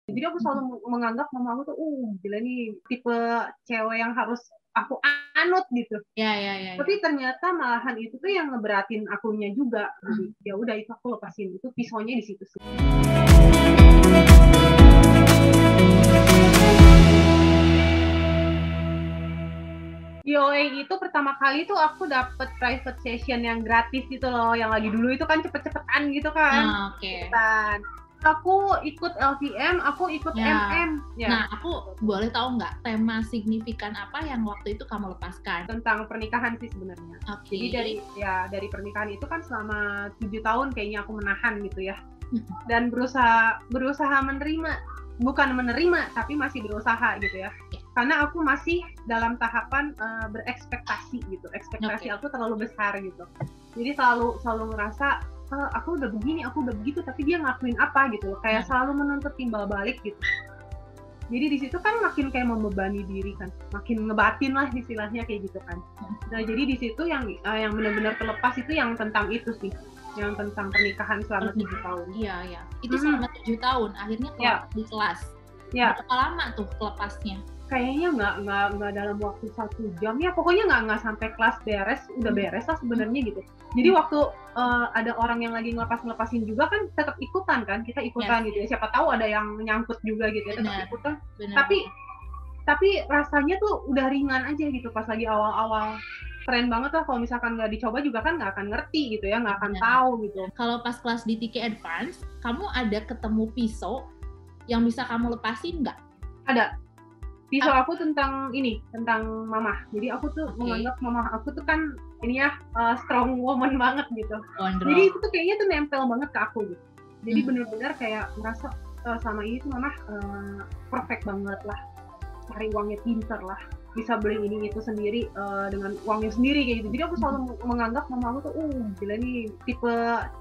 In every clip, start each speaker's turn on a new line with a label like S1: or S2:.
S1: Jadi aku selalu menganggap mama aku tuh, gila nih tipe cewek yang harus aku anut gitu.
S2: Ya.
S1: Tapi ternyata malahan itu tuh yang ngeberatin akunya juga. Jadi ya udah itu aku lepasin, itu pisaunya di situ sih. DOA itu pertama kali tuh aku dapet private session yang gratis gitu loh, yang lagi dulu itu kan cepet-cepetan gitu kan.
S2: Oke.
S1: Aku ikut LVM, aku ikut MM.
S2: Ya. Nah, aku boleh tahu nggak tema signifikan apa yang waktu itu kamu lepaskan?
S1: Tentang pernikahan sih sebenarnya.
S2: Okay.
S1: Jadi dari pernikahan itu kan selama 7 tahun kayaknya aku menahan gitu ya. Dan berusaha menerima, bukan menerima tapi masih berusaha gitu ya. Karena aku masih dalam tahapan berekspektasi gitu. Ekspektasi aku terlalu besar gitu. Jadi selalu ngerasa aku udah begini, aku udah begitu, tapi dia ngakuin apa gitu, kayak selalu menuntut timbal balik gitu. Jadi di situ kan makin kayak membebani diri kan, makin ngebatin lah istilahnya kayak gitu kan. Nah jadi di situ yang benar-benar terlepas itu yang tentang itu sih, yang tentang pernikahan selama 7 tahun.
S2: Iya. Itu selama 7 tahun, akhirnya keluar di kelas. Berapa lama tuh kelepasnya? Kayaknya
S1: nggak dalam waktu 1 jam ya, pokoknya nggak sampai kelas beres, udah beres lah sebenarnya gitu. Jadi waktu ada orang yang lagi ngelepasin juga kan tetap ikutan kan, kita ikutan gitu ya, siapa tahu ada yang nyangkut juga gitu ya, tetap ikutan. Tapi rasanya tuh udah ringan aja gitu pas lagi awal-awal. Keren banget lah, kalau misalkan nggak dicoba juga kan nggak akan ngerti gitu ya, nggak akan tahu gitu.
S2: Kalau pas kelas di TK Advance, kamu ada ketemu pisau yang bisa kamu lepasin nggak?
S1: Ada. Pisau aku tentang mama. Jadi aku tuh menganggap mama aku tuh kan ini ya strong woman banget gitu. Jadi itu tuh kayaknya tuh nempel banget ke aku gitu. Jadi benar-benar kayak merasa sama ini tuh mama perfect banget lah. Cari uangnya pintar lah. Bisa beli ini itu sendiri dengan uangnya sendiri kayak gitu. Jadi aku selalu menganggap mama aku tuh gila nih tipe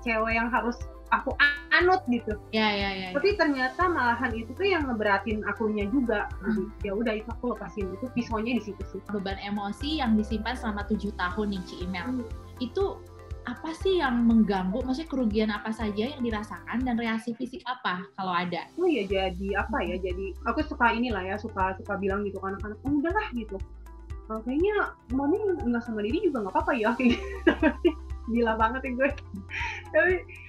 S1: cewek yang harus aku anut gitu.
S2: Ya.
S1: Tapi ternyata malahan itu tuh yang ngeberatin akunya juga. Jadi ya udah itu aku lepasin, itu pisaunya di situ sih.
S2: Beban emosi yang disimpan selama 7 tahun nih Ci Imel. Itu apa sih yang mengganggu? Maksudnya kerugian apa saja yang dirasakan dan reaksi fisik apa kalau ada?
S1: Oh ya jadi apa ya? Jadi aku suka suka bilang gitu ke anak-anak, udahlah gitu. Kayaknya mami nggak sama Didi juga nggak apa-apa ya kayak gitu. Gila banget ya gue.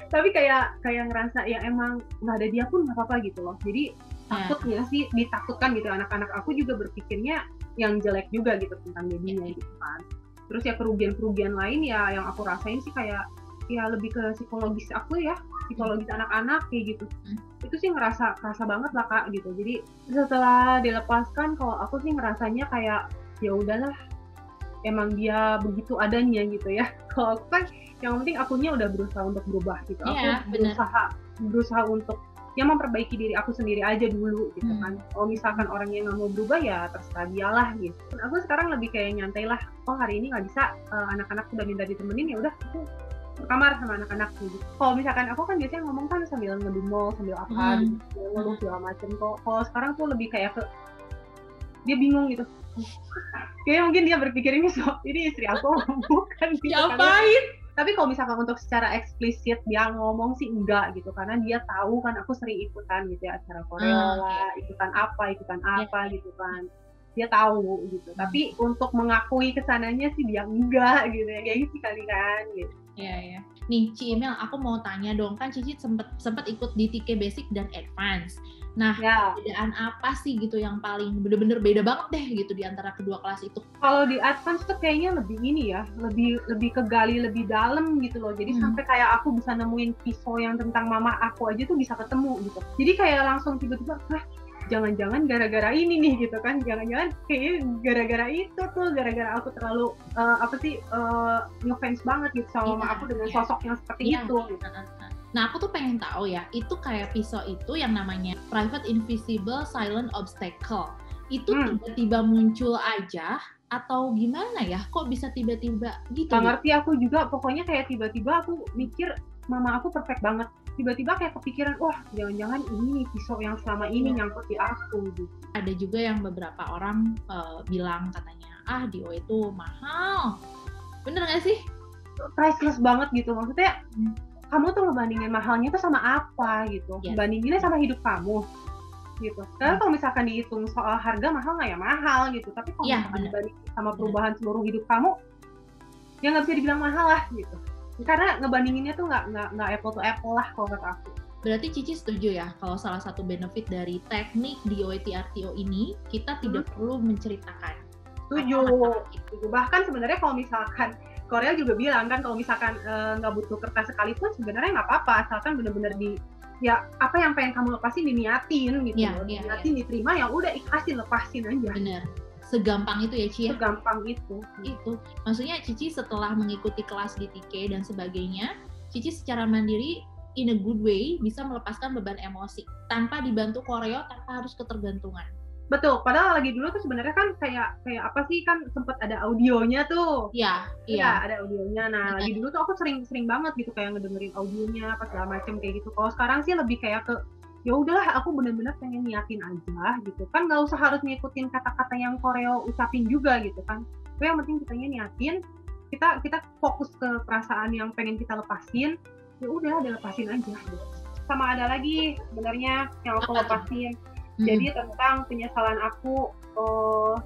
S1: tapi kayak ngerasa ya emang nggak ada dia pun nggak apa-apa gitu loh. Jadi takutnya sih ditakutkan gitu, anak-anak aku juga berpikirnya yang jelek juga gitu tentang Didinya gitu kan. Terus ya kerugian lain ya yang aku rasain sih kayak ya lebih ke psikologis aku ya, psikologis anak-anak kayak gitu. Itu sih ngerasa banget lah Kak gitu. Jadi setelah dilepaskan kalau aku sih ngerasanya kayak ya udahlah, emang dia begitu adanya gitu ya. Kalau aku kan yang penting akunya udah berusaha untuk berubah gitu. Aku berusaha untuk memperbaiki diri aku sendiri aja dulu gitu kan. Kalau misalkan orang yang nggak mau berubah ya terserah dialah gitu. Aku sekarang lebih kayak nyantai lah. Hari ini nggak bisa, anak-anak udah minta ditemenin, ya udah aku ke kamar sama anak-anak gitu. Kalau misalkan aku kan biasanya ngomong kan sambil ngedumel, sambil apa gitu, ngeluh segala macem. Kalau sekarang tuh lebih kayak ke dia bingung gitu. Kayaknya mungkin dia berpikir ini istri aku bukan gitu.
S2: Ngapain?
S1: Tapi kalau misalkan untuk secara eksplisit dia ngomong sih enggak gitu, karena dia tahu kan aku sering ikutan gitu ya, acara Korea lah, ikutan apa gitu kan. Dia tahu gitu. Tapi untuk mengakui kesananya sih dia enggak gitu ya, kayak gitu kali kan gitu.
S2: Iya. Nih Ci Imel, aku mau tanya dong, kan Cici sempet ikut di TK Basic dan Advance. Nah, perbedaan apa sih gitu yang paling bener-bener beda banget deh gitu di antara kedua kelas itu?
S1: Kalau di Advance tuh kayaknya lebih ini ya, lebih kegali lebih dalam gitu loh. Jadi sampai kayak aku bisa nemuin pisau yang tentang mama aku aja tuh bisa ketemu gitu. Jadi kayak langsung tiba-tiba, jangan-jangan gara-gara ini nih gitu kan, jangan-jangan kayaknya gara-gara itu tuh, gara-gara aku terlalu ngefans banget gitu sama mama aku dengan sosok yang seperti itu gitu.
S2: Nah aku tuh pengen tahu ya, itu kayak pisau itu yang namanya Private Invisible Silent Obstacle itu tiba-tiba muncul aja atau gimana ya, kok bisa tiba-tiba gitu?
S1: Gak ngerti aku juga, pokoknya kayak tiba-tiba aku mikir mama aku perfect banget. Tiba-tiba kayak kepikiran, wah jangan-jangan ini pisau yang selama ini nyangkut di aku gitu.
S2: Ada juga yang beberapa orang bilang katanya, DOA itu mahal. Bener gak sih?
S1: Priceless banget gitu, maksudnya kamu tuh ngebandingin mahalnya tuh sama apa gitu. Bandinginnya sama hidup kamu. gitu. Karena kalau misalkan dihitung soal harga mahal nggak ya mahal gitu, tapi kalau misalkan dibanding sama perubahan seluruh hidup kamu, ya nggak bisa dibilang mahal lah gitu. Karena ngebandinginnya tuh nggak apple to apple lah kalau kata aku.
S2: Berarti Cici setuju ya kalau salah satu benefit dari teknik DOA TRTO ini kita tidak perlu menceritakan.
S1: Setuju. Bahkan sebenarnya kalau misalkan Korea juga bilang kan kalau misalkan nggak butuh kertas sekalipun sebenarnya nggak apa-apa asalkan benar-benar ya apa yang pengen kamu lepasin diniatin gitu. Diniatin diterima ya udah ikhlasin lepasin aja.
S2: Bener. Segampang itu ya Ci ya?
S1: Segampang itu.
S2: Itu. Maksudnya Cici setelah mengikuti kelas di TK dan sebagainya, Cici secara mandiri in a good way bisa melepaskan beban emosi tanpa dibantu koreo, tanpa harus ketergantungan.
S1: Betul, padahal lagi dulu tuh sebenarnya kan kayak apa sih kan sempat ada audionya tuh.
S2: Iya.
S1: Ada audionya. Nah, lagi dulu tuh aku sering banget gitu kayak ngedengerin audionya apa segala macem kayak gitu. Kalau sekarang sih lebih kayak ke ya udahlah aku benar-benar pengen niatin aja gitu kan, nggak usah harus ngikutin kata-kata yang koreo ucapin juga gitu kan. Tapi yang penting kitanya niatin, kita fokus ke perasaan yang pengen kita lepasin, ya udah lepasin aja gitu. Sama ada lagi sebenarnya yang aku lepasin. Jadi tentang penyesalan aku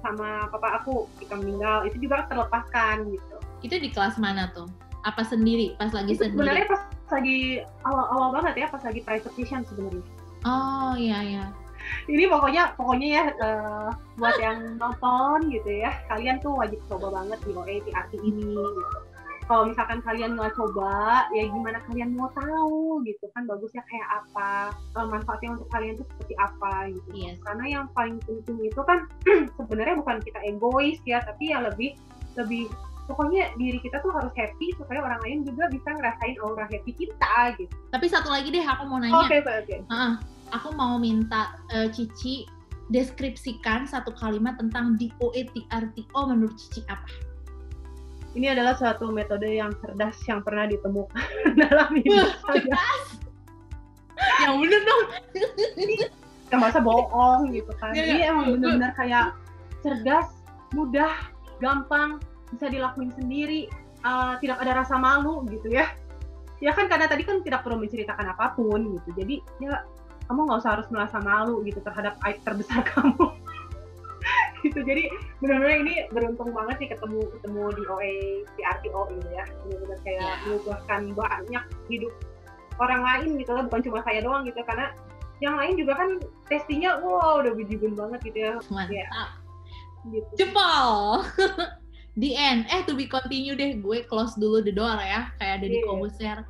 S1: sama papa aku ketika meninggal, itu juga terlepaskan gitu.
S2: Itu di kelas mana tuh? Apa sendiri? Pas lagi
S1: itu
S2: sendiri?
S1: Sebenarnya pas lagi awal banget ya, pas lagi private session sebenarnya.
S2: Oh iya.
S1: Ini pokoknya ya buat yang nonton gitu ya, kalian tuh wajib coba banget DOA TRT ini gitu. Kalau misalkan kalian nggak coba, ya gimana kalian mau tahu gitu kan bagusnya kayak apa, manfaatnya untuk kalian tuh seperti apa gitu.
S2: Yes.
S1: Karena yang paling penting itu kan sebenarnya bukan kita egois ya, tapi ya lebih pokoknya diri kita tuh harus happy supaya orang lain juga bisa ngerasain aura happy kita gitu.
S2: Tapi satu lagi deh aku mau nanya.
S1: Oke.
S2: Aku mau minta Cici deskripsikan satu kalimat tentang DOA TRTO menurut Cici apa?
S1: Ini adalah suatu metode yang cerdas yang pernah ditemukan dalam hidup saya.
S2: Yang bener dong.
S1: Gak masa bohong gitu kan. Ini emang benar-benar kayak cerdas, mudah, gampang, bisa dilakuin sendiri, tidak ada rasa malu gitu ya. Ya kan karena tadi kan tidak perlu menceritakan apapun gitu. Jadi ya kamu nggak usah harus merasa malu gitu terhadap aib terbesar kamu. Gitu. Jadi benar-benar ini beruntung banget sih ketemu DOA TRTO ini ya, benar-benar kayak mengubahkan banyak hidup orang lain gitu lah, bukan cuma saya doang gitu, karena yang lain juga kan testingnya wow udah bejibun banget gitu ya.
S2: Mantap.
S1: Ya, gitu.
S2: Jempol. The end. To be continue deh, gue close dulu the door ya, kayak ada di Kobuser.